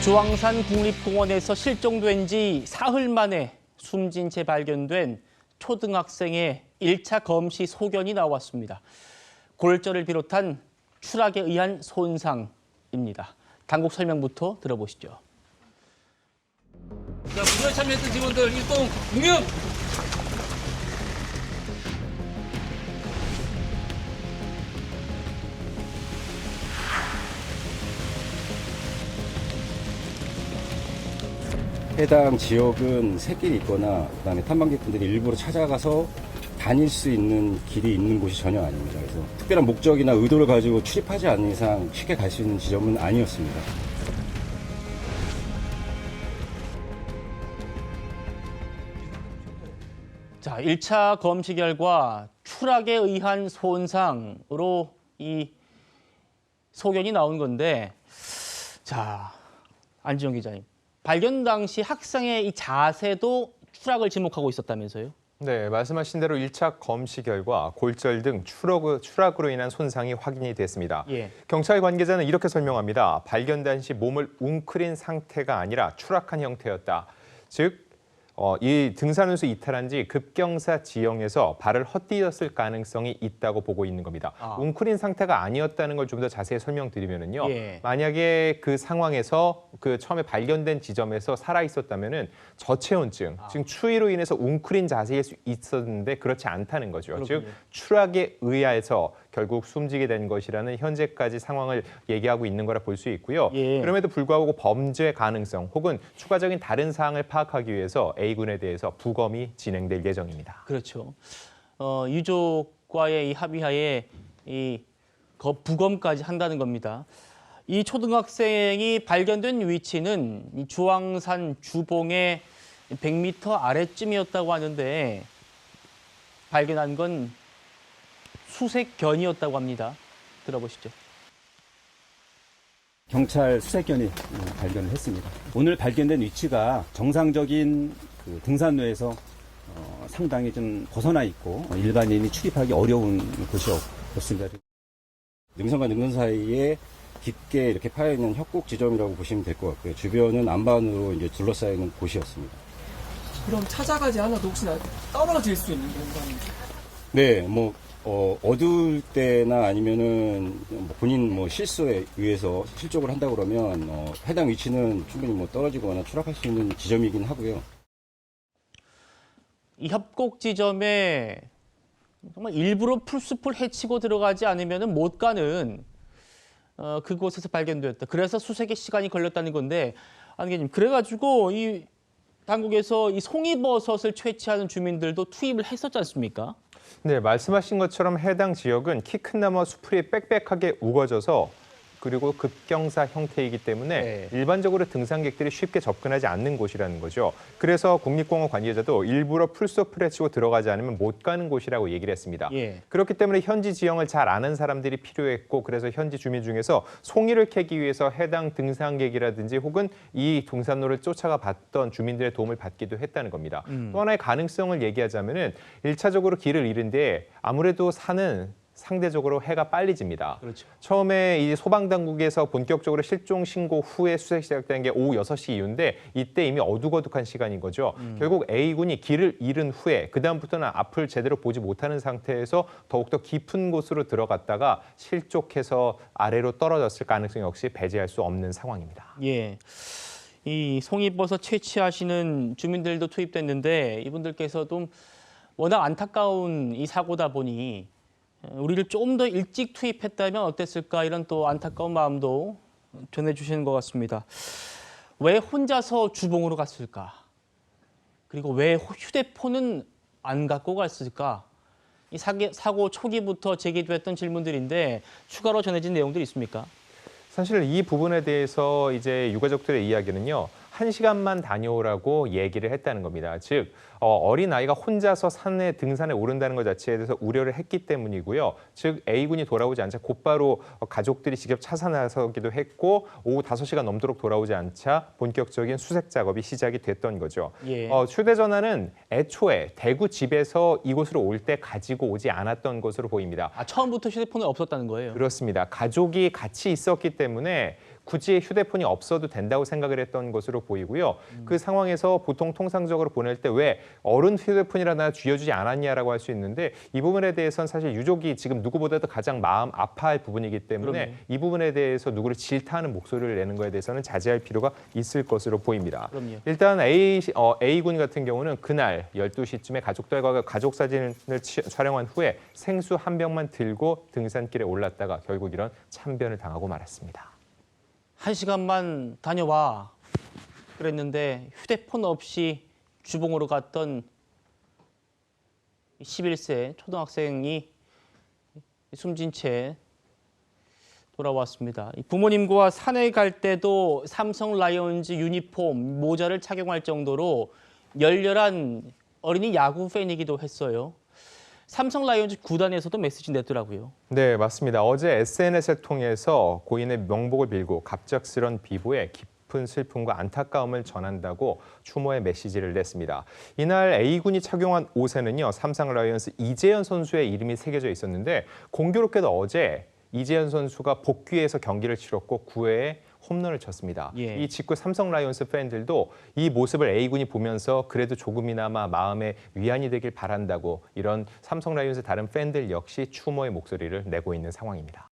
주황산 국립공원에서 실종된 지 사흘 만에 숨진 채 발견된 초등학생의 1차 검시 소견이 나왔습니다. 골절을 비롯한 추락에 의한 손상입니다. 당국 설명부터 들어보시죠. 자, 부조에 참여했던 직원들 일동 공격! 해당 지역은 새길이 있거나 그다음에 탐방객분들이 일부러 찾아가서 다닐 수 있는 길이 있는 곳이 전혀 아닙니다. 그래서 특별한 목적이나 의도를 가지고 출입하지 않는 이상 쉽게 갈 수 있는 지점은 아니었습니다. 자, 1차 검시 결과 추락에 의한 손상으로 이 소견이 나온 건데, 자, 안지영 기자님. 발견 당시 학생의 이 자세도 추락을 지목하고 있었다면서요? 네, 말씀하신 대로 1차 검시 결과 골절 등 추락으로 인한 손상이 확인이 됐습니다. 예. 경찰 관계자는 이렇게 설명합니다. 발견 당시 몸을 웅크린 상태가 아니라 추락한 형태였다. 즉, 이 등산로에서 이탈한 지 급경사 지형에서 발을 헛디뎠을 가능성이 있다고 보고 있는 겁니다. 웅크린 상태가 아니었다는 걸 좀 더 자세히 설명드리면요. 예. 만약에 그 상황에서 그 처음에 발견된 지점에서 살아 있었다면은 저체온증, 즉 추위로 인해서 웅크린 자세일 수 있었는데 그렇지 않다는 거죠. 그렇군요. 즉 추락에 의해서 결국 숨지게 된 것이라는 현재까지 상황을 얘기하고 있는 거라 볼 수 있고요. 예. 그럼에도 불구하고 범죄 가능성 혹은 추가적인 다른 사항을 파악하기 위해서 A군에 대해서 부검이 진행될 예정입니다. 그렇죠. 유족과의 이 합의하에 이 부검까지 한다는 겁니다. 이 초등학생이 발견된 위치는 이 주황산 주봉의 100m 아래쯤이었다고 하는데 발견한 건 수색견이었다고 합니다. 들어보시죠. 경찰 수색견이 발견을 했습니다. 오늘 발견된 위치가 정상적인 그 등산로에서 상당히 좀 벗어나 있고 일반인이 출입하기 어려운 곳이었습니다. 능선과 능선 사이에 깊게 이렇게 파여 있는 협곡 지점이라고 보시면 될 것 같고요. 주변은 안반으로 이제 둘러싸여 있는 곳이었습니다. 그럼 찾아가지 않아도 혹시나 떨어질 수 있는 공간인지? 네, 어두울 때나 아니면은 본인 실수에 의해서 실족을 한다 그러면 해당 위치는 충분히 떨어지거나 추락할 수 있는 지점이긴 하고요. 이 협곡 지점에 정말 일부러 풀숲을 헤치고 들어가지 않으면 못 가는 그곳에서 발견되었다. 그래서 수색에 시간이 걸렸다는 건데, 안기님, 그래가지고 이 당국에서 이 송이버섯을 채취하는 주민들도 투입을 했었지 않습니까? 네, 말씀하신 것처럼 해당 지역은 키 큰 나무와 수풀이 빽빽하게 우거져서 그리고 급경사 형태이기 때문에 네. 일반적으로 등산객들이 쉽게 접근하지 않는 곳이라는 거죠. 그래서 국립공원 관계자도 일부러 풀숲을 헤치고 들어가지 않으면 못 가는 곳이라고 얘기를 했습니다. 예. 그렇기 때문에 현지 지형을 잘 아는 사람들이 필요했고 그래서 현지 주민 중에서 송이를 캐기 위해서 해당 등산객이라든지 혹은 이 등산로를 쫓아가 봤던 주민들의 도움을 받기도 했다는 겁니다. 또 하나의 가능성을 얘기하자면은 1차적으로 길을 잃은 뒤에 아무래도 산은 상대적으로 해가 빨리 집니다. 그렇죠. 처음에 이 소방당국에서 본격적으로 실종 신고 후에 수색 시작된 게 오후 6시 이후인데 이때 이미 어둑어둑한 시간인 거죠. 결국 A군이 길을 잃은 후에 그다음부터는 앞을 제대로 보지 못하는 상태에서 더욱더 깊은 곳으로 들어갔다가 실족해서 아래로 떨어졌을 가능성이 역시 배제할 수 없는 상황입니다. 예. 이 송이버섯 채취하시는 주민들도 투입됐는데 이분들께서도 워낙 안타까운 이 사고다 보니 우리를 좀 더 일찍 투입했다면 어땠을까 이런 또 안타까운 마음도 전해주시는 것 같습니다. 왜 혼자서 주봉으로 갔을까? 그리고 왜 휴대폰은 안 갖고 갔을까? 이 사고 초기부터 제기됐던 질문들인데 추가로 전해진 내용들이 있습니까? 사실 이 부분에 대해서 이제 유가족들의 이야기는요. 1시간만 다녀오라고 얘기를 했다는 겁니다. 즉 어린 아이가 혼자서 등산에 오른다는 것 자체에 대해서 우려를 했기 때문이고요. 즉 A군이 돌아오지 않자 곧바로 가족들이 직접 차사 나서기도 했고 오후 5시가 넘도록 돌아오지 않자 본격적인 수색 작업이 시작이 됐던 거죠. 예. 휴대전화는 애초에 대구 집에서 이곳으로 올 때 가지고 오지 않았던 것으로 보입니다. 처음부터 휴대폰이 없었다는 거예요? 그렇습니다. 가족이 같이 있었기 때문에 굳이 휴대폰이 없어도 된다고 생각을 했던 것으로 보이고요. 그 상황에서 보통 통상적으로 보낼 때 왜 어른 휴대폰이라나 쥐어주지 않았냐라고 할 수 있는데 이 부분에 대해서는 사실 유족이 지금 누구보다도 가장 마음 아파할 부분이기 때문에 그럼요. 이 부분에 대해서 누구를 질타하는 목소리를 내는 것에 대해서는 자제할 필요가 있을 것으로 보입니다. 그럼요. 일단 A군 같은 경우는 그날 12시쯤에 가족들과 가족 사진을 촬영한 후에 생수 한 병만 들고 등산길에 올랐다가 결국 이런 참변을 당하고 말았습니다. 1시간만 다녀와 그랬는데 휴대폰 없이 주봉으로 갔던 11세 초등학생이 숨진 채 돌아왔습니다. 부모님과 산에 갈 때도 삼성 라이온즈 유니폼, 모자를 착용할 정도로 열렬한 어린이 야구 팬이기도 했어요. 삼성 라이온즈 구단에서도 메시지 냈더라고요. 네, 맞습니다. 어제 SNS를 통해서 고인의 명복을 빌고 갑작스런 비보에 깊은 슬픔과 안타까움을 전한다고 추모의 메시지를 냈습니다. 이날 A군이 착용한 옷에는요, 삼성 라이온즈 이재현 선수의 이름이 새겨져 있었는데 공교롭게도 어제 이재현 선수가 복귀해서 경기를 치렀고 9회에 홈런을 쳤습니다. 예. 이 직후 삼성 라이온즈 팬들도 이 모습을 A군이 보면서 그래도 조금이나마 마음에 위안이 되길 바란다고 이런 삼성 라이온즈 다른 팬들 역시 추모의 목소리를 내고 있는 상황입니다.